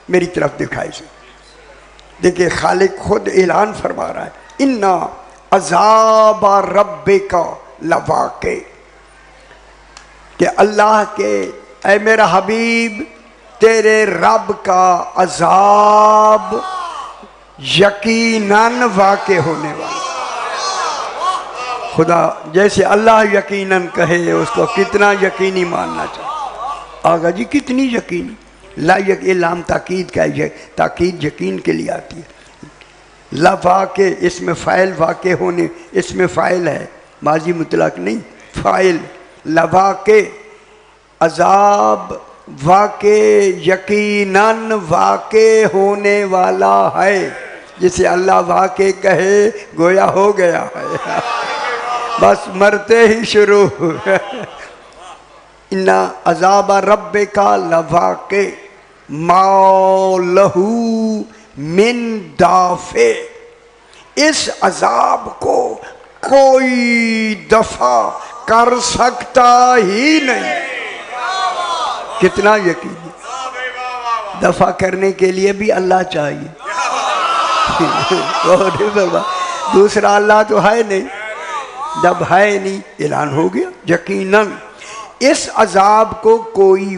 میری طرف دکھائے سے. دیکھیں خالق خود اعلان فرما رہا ہے اِنَّا عذاب ربک لواقع، کہ اللہ کے اے میرا حبیب تیرے رب کا عذاب یقیناً واقع ہونے والا. خدا جیسے اللہ یقیناً کہے اس کو کتنا یقینی ماننا چاہیے. آگا جی کتنی یقینی. لا یہ لام تاکید کا ہے، تاکید یقین کے لیے آتی ہے. لواقع اس میں فاعل واقع ہونے، اس میں فاعل ہے ماضی مطلق نہیں فاعل. لواقع عذاب واقع یقیناً واقع ہونے والا ہے. جسے اللہ واقع کہے گویا ہو گیا ہے، بس مرتے ہی شروع. اِنَّا عذاب ربک لواقع مَا لَهُ من دافع، اس عذاب کو کوئی دفع کر سکتا ہی نہیں. کتنا یقینی. دفع کرنے کے لیے بھی اللہ چاہیے. دوسرا اللہ تو ہے نہیں. جب ہے نہیں اعلان ہو گیا یقیناً اس عذاب کو کوئی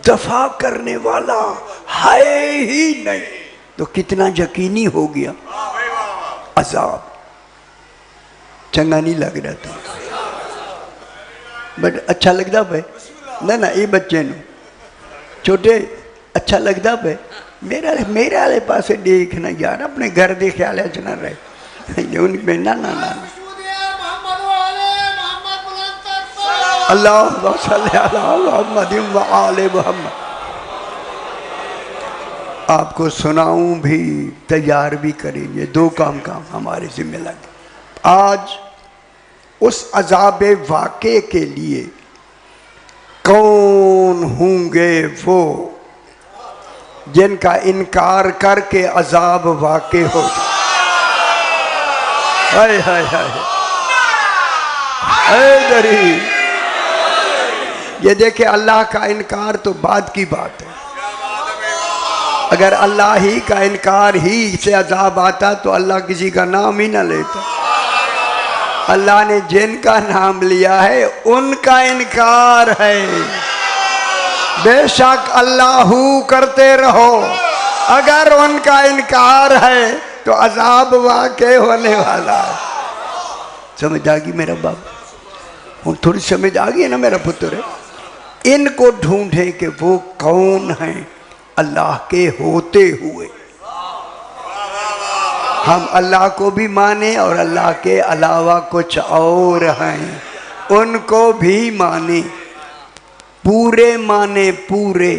دفع کرنے والا ہے ہی نہیں. تو کتنا یقینی ہو گیا عذاب. چنگا نہیں لگ رہا تھا بٹ اچھا لگتا پہ نہ یہ بچے نو چھوٹے اچھا لگتا پہ. میرے والے پاسے دیکھنا یار، اپنے گھر دے خیال چ نہ رہے. نہ اللہ صلی علی محمد و آل محمد. آپ کو سناؤں بھی تیار بھی کریں گے. دو کام ہمارے ذمہ لگے. آج اس عذاب واقع کے لیے کون ہوں گے وہ جن کا انکار کر کے عذاب واقع ہو جائے. ہائے ہائے ہائے اے دری. یہ دیکھیں اللہ کا انکار تو بعد کی بات ہے. اگر اللہ ہی کا انکار ہی سے عذاب آتا تو اللہ کسی کا نام ہی نہ لیتا. اللہ نے جن کا نام لیا ہے ان کا انکار ہے. بے شک اللہ کرتے رہو، اگر ان کا انکار ہے تو عذاب واقع ہونے والا ہے. سمجھ آگی میرا باپ؟ تھوڑی سمجھ آگی ہے نا میرا پتر ہے. ان کو ڈھونڈے کہ وہ کون ہیں اللہ کے ہوتے ہوئے. ہم اللہ کو بھی مانیں اور اللہ کے علاوہ کچھ اور ہیں ان کو بھی مانیں، پورے مانیں پورے.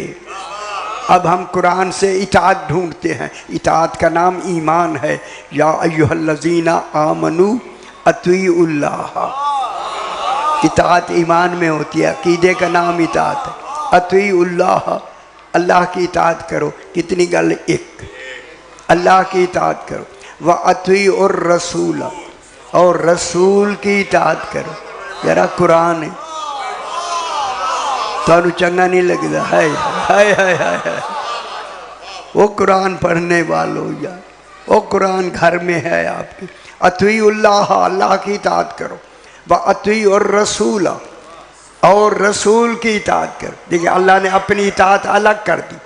اب ہم قرآن سے اطاعت ڈھونڈتے ہیں. اطاعت کا نام ایمان ہے. یا ایھا الذین آمنوا اطیعوا اللہ. اطاعت ایمان میں ہوتی ہے. عقیدے کا نام اطاعت ہے. اطیعوا اللہ، اللہ کی اطاعت کرو. کتنی گل؟ ایک. اللہ کی اطاعت کرو. وَأَطِيعُوا الرَّسُولَ، اور رسول کی اطاعت کرو. ذرا قرآن ہے تو چنگا نہیں لگتا. ہائے وہ قرآن پڑھنے والوں یا وہ قرآن گھر میں ہے آپ کی. اطیعوا اللہ، اللہ کی اطاعت کرو. وَأَطِيعُوا الرَّسُولَ، اور رسول کی اطاعت کرو. دیکھیں اللہ نے اپنی اطاعت الگ کر دی،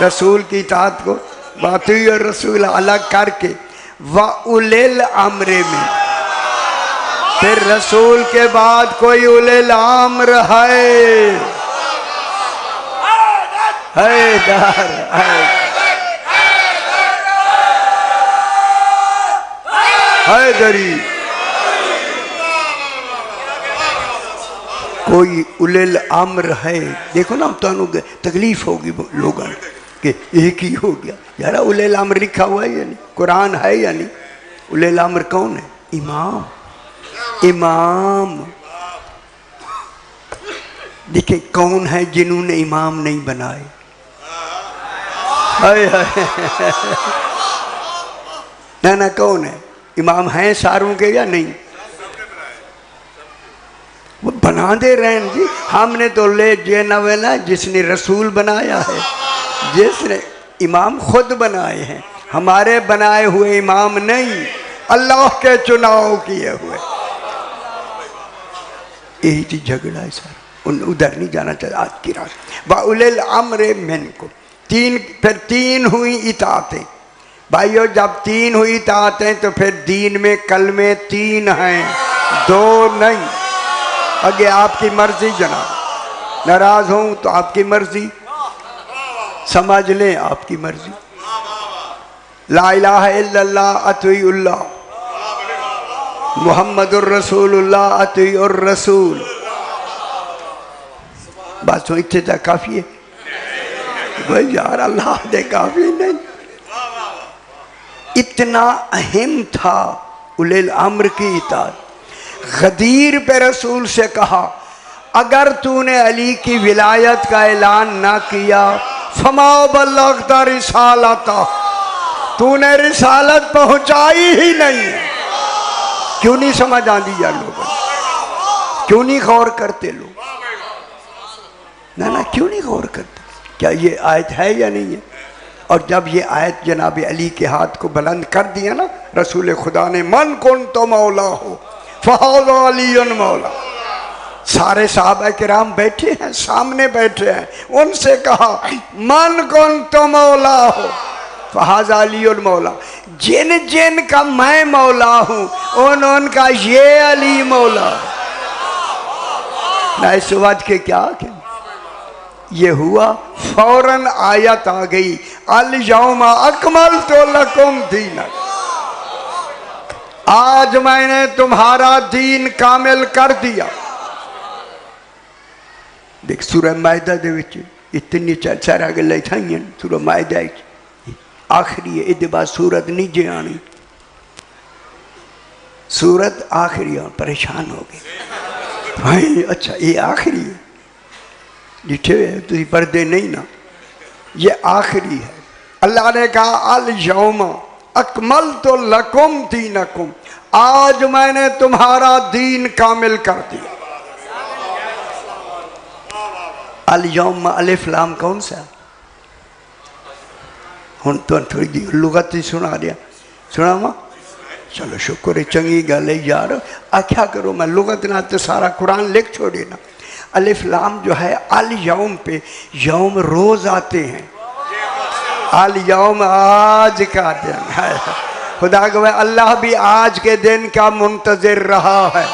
رسول کی اطاعت کو وَأَطِيعُوا الرَّسُولَ الگ کر کے وَأُولِي الْأَمْرِ میں. پھر رسول کے بعد کوئی اولی الامر ہے. حیدر حیدری. کوئی اولی الامر ہے. دیکھو نا تو تکلیف ہوگی لوگوں کہ ایک ہی ہو گیا. یار اولی الامر لکھا ہوا ہے یا نہیں؟ قرآن ہے یا نہیں؟ اولی الامر کون ہے؟ امام. امام دیکھیں کون ہے جنہوں نے امام نہیں بنائے. نہ کون ہے؟ امام ہیں ساروں کے یا نہیں؟ وہ بنا دے رہے ہیں جی. ہم نے تو لے جے نوے نا جس نے رسول بنایا ہے جس نے امام خود بنائے ہیں، ہمارے بنائے ہوئے امام نہیں، اللہ کے چناؤ کیے ہوئے. یہی تھی جھگڑا ہے سر، ادھر نہیں جانا چاہتا آج کی رات. وَأُولِي الْأَمْرِ مِنْكُمْ، پھر تین ہوئی اطاعتیں. بھائیو جب تین ہوئی اطاعتیں تو پھر دین میں کلمے تین ہیں، دو نہیں. اگے آپ کی مرضی جناب، ناراض ہوں تو آپ کی مرضی، سمجھ لیں آپ کی مرضی. لا الہ الا اللہ اطیع اللہ، محمد الرسول اللہ اطیع الرسول. بات سو اتنے تک کافی ہے بھائی یار، اللہ دے کافی نہیں. اتنا اہم تھا اولی الامر کی اطاعت. غدیر پہ رسول سے کہا اگر تو نے علی کی ولایت کا اعلان نہ کیا فما بلغت رسالتہ، تو نے رسالت پہنچائی ہی نہیں. کیوں نہیں سمجھ آن دیا لوگوں، کیوں نہیں غور کرتے لوگ؟ نہ کیوں نہیں غور کرتے؟ کیا یہ آیت ہے یا نہیں ہے؟ اور جب یہ آیت جناب علی کے ہاتھ کو بلند کر دیا نا رسول خدا نے، من کنت مولا ہو فہذا علی مولا. سارے صحابہ کرام بیٹھے ہیں، سامنے بیٹھے ہیں، ان سے کہا من کنت مولا ہو فہذا علی مولا. جن جن کا میں مولا ہوں ان کا یہ علی مولا. نہ اس وقت کے کیا کہ یہ ہوا فوراً آیت آ گئی الیوم اکملت لکم دینکم، آج میں نے تمہارا دین کامل کر دیا. دیکھ سورہ مائدہ دے وچ اتنی سارا گلیں تھائیں. سورہ مائدہ آخری ہے، ادھے بعد سورت نہیں جے آنی، سورت آخری ہے. پریشان ہو گئے اچھا یہ آخری ہے، جٹھے ہوئے تھی پردے نہیں نا، یہ آخری ہے. اللہ نے کہا الیوم اکملت لکم دینکم، آج میں نے تمہارا دین کامل کر دیا. الیوم الف لام کون سا؟ ہن تو تھوڑی جی لغت ہی سنا دیا، سنا ماں چلو شکر ہے، چنگی گل ہے یار. آکھیا کرو میں لغت نہ تو سارا قرآن لکھ چھوڑے نا. الف لام جو ہے الیوم پہ یوم روز آتے ہیں، الیوم آج کا دن ہے. خدا گوے اللہ بھی آج کے دن کا منتظر رہا ہے.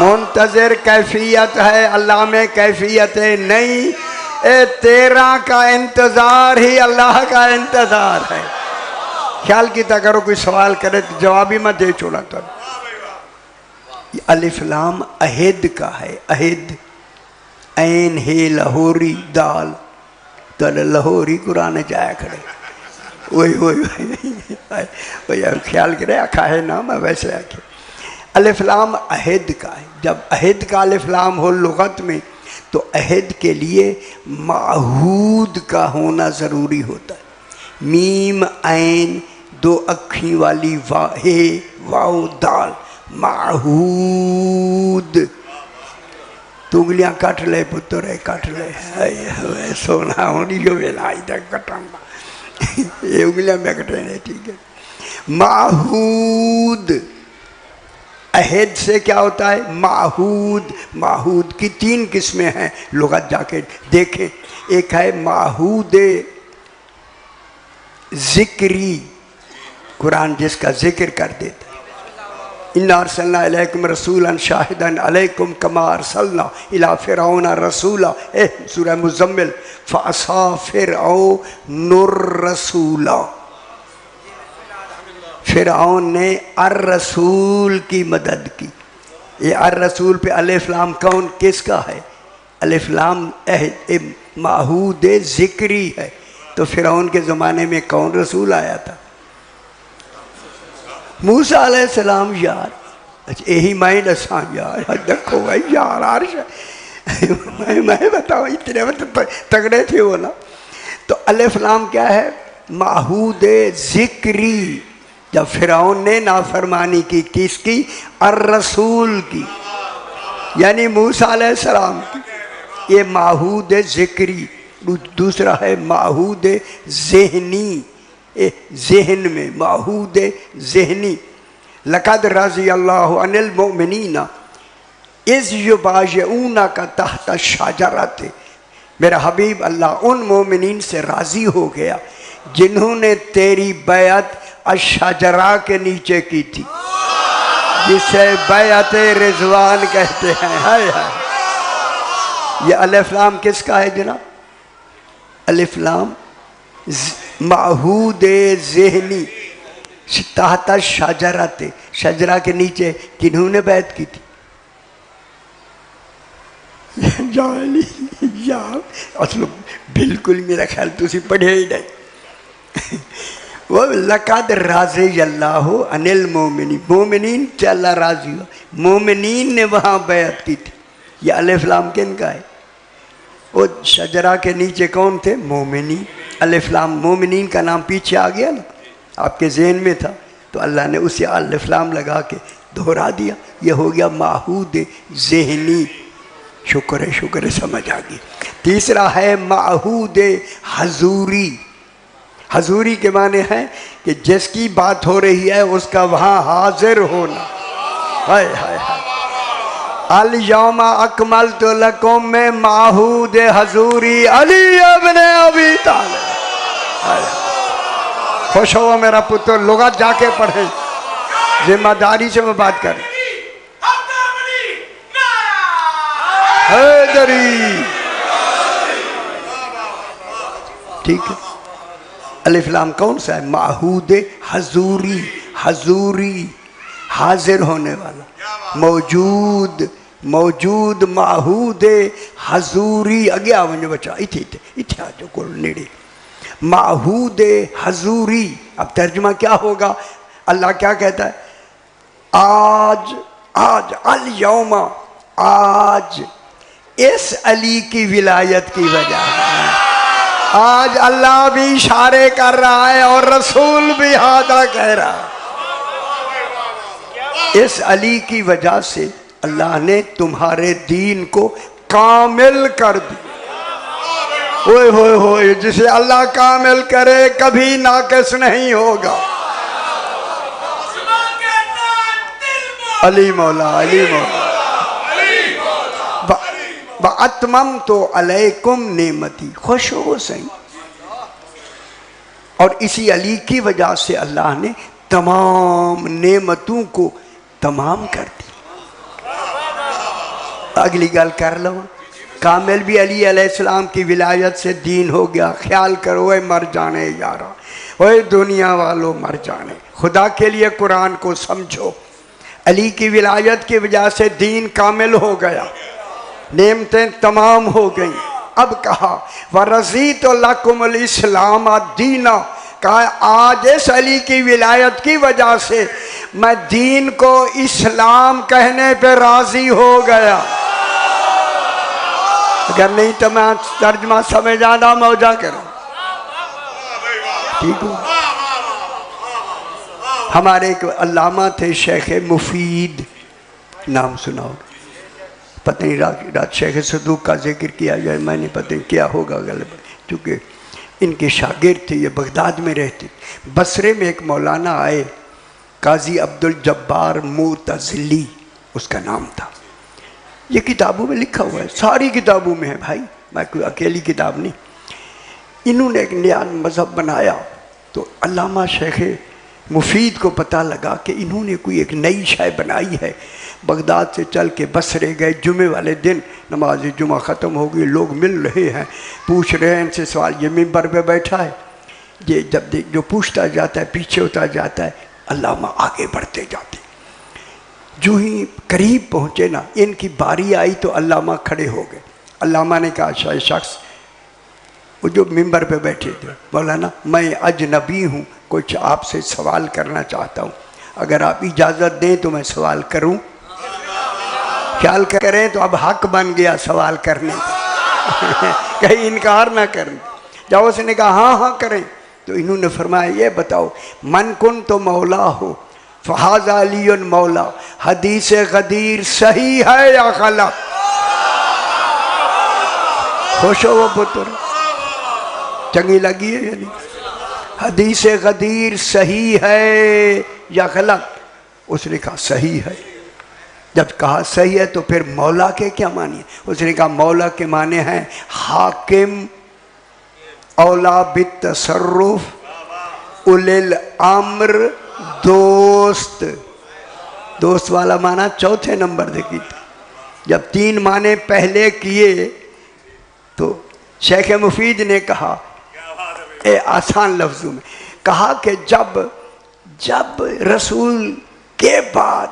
منتظر کیفیت ہے، اللہ میں کیفیت نہیں. تیرا کا انتظار ہی اللہ کا انتظار ہے. خیال کیتا کرو کوئی سوال کرے تو جوابی میں دے چھوڑا تھا. الف لام عہد کا ہے، عہد. عین ہے لاہوری دال تو لاہوری قرآن جایا کرے. وہی خیال کرے آکھا ہے نا میں ویسے آکھے. الف لام عہد کا ہے. جب عہد کا الف لام ہو لغت میں تو عہد کے لیے معہود کا ہونا ضروری ہوتا ہے. میم عین دو اکھیں والی واو دال، معہود. تو انگلیاں کٹ لے پتر ہے، کٹ لے سونا ہونی جو ویلائی تک کٹانا یہ انگلیاں میں کٹے نہیں. ٹھیک ہے، معہود. عہد سے کیا ہوتا ہے؟ معہود. معہود کی تین قسمیں ہیں، لغت جا کے دیکھیں. ایک ہے معہود ذکری، قرآن جس کا ذکر کر دیتا ہے. اِنَّا أَرْسَلْنَا إِلَيْكُمْ رَسُولًا شَاهِدًا عَلَيْكُمْ كَمَا أَرْسَلْنَا إِلَىٰ فِرْعَوْنَ رَسُولًا. سورہ مزمل. فَعَصَىٰ فِرْعَوْنُ الرَّسُولَ، فرعون نے الرسول کی مدد کی. یہ الرسول پہ الف لام کون کس کا ہے؟ الف لام معہود ذکری ہے. تو فرعون کے زمانے میں کون رسول آیا تھا؟ موسیٰ علیہ السلام. یار یہی میں دساں یار، دیکھو بھائی یار عرش میں بتاؤں اتنے تگڑے تھے وہ نا. تو الف لام کیا ہے؟ معہود ذکری. جب فرعون نے نافرمانی کی کس کی؟ الرسول کی، یعنی موسیٰ علیہ السلام کی. یہ معہود ذکری، دوسرا ہے معہود ذہنی، ذہن میں معہود ذہنی۔ لقد رضی اللہ عن المؤمنین اذ یبایعونک تحت الشجرۃ، میرا حبیب اللہ ان مومنین سے راضی ہو گیا جنہوں نے تیری بیعت الشجرہ کے نیچے کی تھی، جسے بیعت رضوان کہتے ہیں۔ ہائے ہائے، یہ الف لام کس کا ہے جناب؟ الف لام معہود ذہنی، تحت الشجرۃ، شجرہ کے نیچے کنہوں نے بیعت کی تھی؟ اصل بالکل میرا خیال تسی پڑھے ہی نہیں۔ وہ لقد رضی اللہ عن المومنین، مومنین سے اللہ راضی ہوا، مومنین نے وہاں بیعت کی تھی۔ یہ الف لام کن کا ہے؟ وہ شجرہ کے نیچے کون تھے؟ مومنین۔ الف لام مومنین کا نام پیچھے آ گیا نا، آپ کے ذہن میں تھا تو اللہ نے اسے الف لام لگا کے دہرا دیا، یہ ہو گیا معہود ذہنی۔ شکر ہے، شکر ہے، سمجھ آ گئی۔ تیسرا ہے معہود حضوری۔ حضوری کے معنی ہے کہ جس کی بات ہو رہی ہے اس کا وہاں حاضر ہونا۔ ہائے ہائے ہائے، الیوم اکملت لکم میں معہود حضوری علی ابن ابی طالب۔ خوش ہو میرا پتر، لغت جا کے پڑھیں، ذمہ داری سے میں بات کریں۔ حیدری، ٹھیک ہے۔ الف لام کون سا ہے؟ معہود حضوری، حضوری حاضر ہونے والا، موجود، موجود معہود حضوری۔ اگے آ ونجو بچہ، اتھے آ جو کول نیڑے، معہود حضوری۔ اب ترجمہ کیا ہوگا؟ اللہ کیا کہتا ہے؟ آج، آج الیوم، آج اس علی کی ولایت کی وجہ سے، آج اللہ بھی اشارے کر رہا ہے اور رسول بھی ہادہ کہہ رہا ہے، اس علی کی وجہ سے اللہ نے تمہارے دین کو کامل کر دیا۔ ہوئے ہوئے ہوئے، جسے اللہ کامل کرے کبھی ناقص نہیں ہوگا۔ علی مولا، علی مولا۔ وَأَتْمَمْتُ عَلَيْكُمْ نِعْمَتِي، خوش ہو سہی۔ اور اسی علی کی وجہ سے اللہ نے تمام نعمتوں کو تمام کر دی۔ اگلی گل کر لو، کامل بھی علی علیہ السلام کی ولایت سے دین ہو گیا۔ خیال کرو اے مر جانے یارا، اے دنیا والوں مر جانے، خدا کے لیے قرآن کو سمجھو۔ علی کی ولایت کی وجہ سے دین کامل ہو گیا، نعمتیں تمام ہو گئیں۔ اب کہا وَرَضِيتُ لَكُمُ الْإِسْلَامَ دِينًا، کہا آج اس علی کی ولایت کی وجہ سے میں دین کو اسلام کہنے پہ راضی ہو گیا۔ اگر نہیں تو میں ترجمہ سمجھ آنا موجہ کروں، ٹھیک ہو؟ ہمارے ایک علامہ تھے شیخ مفید، نام سناؤ، پتہ نہیں رات شیخ صدوق کا ذکر کیا جائے، میں نے پتہ نہیں کیا ہوگا غالباً، چونکہ ان کے شاگرد تھے، یہ بغداد میں رہتے۔ بصرے میں ایک مولانا آئے، قاضی عبدالجبار معتزلی اس کا نام تھا۔ یہ کتابوں میں لکھا ہوا ہے، ساری کتابوں میں ہے بھائی، میں کوئی اکیلی کتاب نہیں۔ انہوں نے ایک نیا مذہب بنایا تو علامہ شیخ مفید کو پتہ لگا کہ انہوں نے کوئی ایک نئی شے بنائی ہے۔ بغداد سے چل کے بصرے گئے، جمعے والے دن نماز جمعہ ختم ہو گئی، لوگ مل رہے ہیں، پوچھ رہے ہیں ان سے سوال۔ یہ منبر پہ بیٹھا ہے، یہ جب جو پوچھتا جاتا ہے پیچھے ہوتا جاتا ہے، علامہ آگے بڑھتے جاتے۔ جو ہی قریب پہنچے نا، ان کی باری آئی تو علامہ کھڑے ہو گئے۔ علامہ نے کہا شاید شخص وہ جو منبر پہ بیٹھے تھے، مولانا میں اجنبی ہوں، کچھ آپ سے سوال کرنا چاہتا ہوں، اگر آپ اجازت دیں تو میں سوال کروں؟ خیال کریں تو اب حق بن گیا سوال کرنے کا، کہیں انکار نہ کریں۔ جب اس نے کہا ہاں ہاں کریں، تو انہوں نے فرمایا یہ بتاؤ، من کن تو مولا ہو فہذا علی مولا، حدیث غدیر صحیح ہے یا غلط؟ خوش ہو وہ پتر؟ چنگی لگی ہے یا نہیں؟ حدیث غدیر صحیح ہے یا غلط؟ اس نے کہا صحیح ہے۔ جب کہا صحیح ہے تو پھر مولا کے کیا معنی ہے؟ اس نے کہا مولا کے معنی ہیں حاکم، اولا بالتصرف، اولی الامر، دوست۔ دوست والا معنی چوتھے نمبر دیکھی تھی۔ جب 3 معنی پہلے کیے تو شیخ مفید نے کہا آسان لفظوں میں کہا کہ جب رسول کے بعد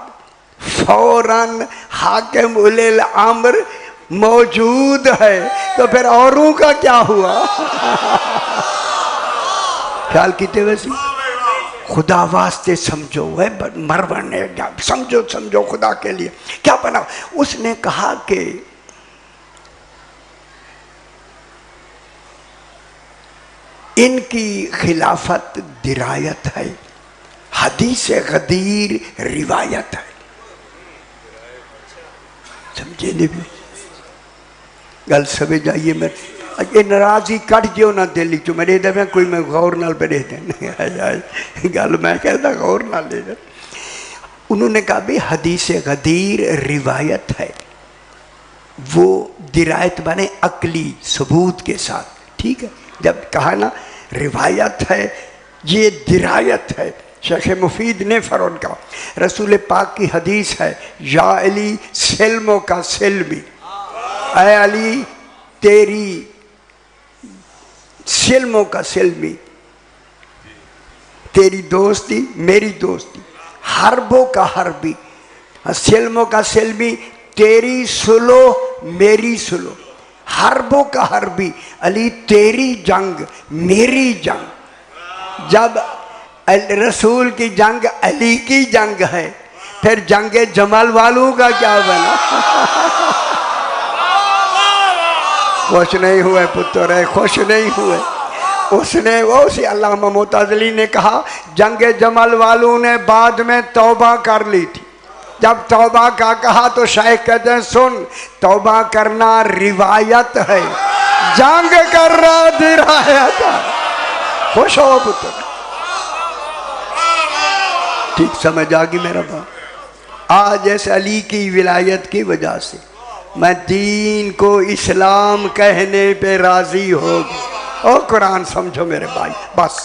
فوراً حاکم اولی الامر موجود ہے تو پھر اوروں کا کیا ہوا؟ خیال کیتے ویسے خدا واسطے سمجھو، مرون نے سمجھو خدا کے لیے کیا بنا۔ اس نے کہا کہ ان کی خلافت درایت ہے، حدیث غدیر روایت ہے۔ سمجھے نہیں بھی گل سمجھ جائیے۔ میں یہ ناراضی کٹ جو نہ دلی چو میرے دے میں کوئی میں غور نال پڑھے دیں گل میں کہتا غور نہ لے دیں۔ انہوں نے کہا بھی حدیث غدیر روایت ہے، وہ درایت بنے عقلی ثبوت کے ساتھ، ٹھیک ہے۔ جب کہا نا روایت ہے یہ درایت ہے۔ شیخ مفید نے فرون کہا رسول پاک کی حدیث ہے یا علی سلموں کا سلمی، اے علی تیری سلموں کا سلمی، تیری دوستی میری دوستی، حربوں کا حربی، سلموں کا سلمی، تیری سلو میری سلو، حربوں کا حربی، علی تیری جنگ میری جنگ۔ جب رسول کی جنگ علی کی جنگ ہے پھر جنگ جمل والوں کا کیا بنا؟ خوش نہیں ہوئے پتر ہے، خوش نہیں ہوئے۔ اس نے اسی علامہ معتزلی نے کہا جنگ جمل والوں نے بعد میں توبہ کر لی تھی۔ جب توبہ کا کہا تو شیخ کہتے ہیں سن، توبہ کرنا روایت ہے، جنگ کرنا درایت ہے۔ خوش ہو پتر؟ ٹھیک سمجھ آگی میرا باپ؟ آج اس علی کی ولایت کی وجہ سے میں دین کو اسلام کہنے پہ راضی ہو گیا۔ اور قرآن سمجھو میرے بھائی، بس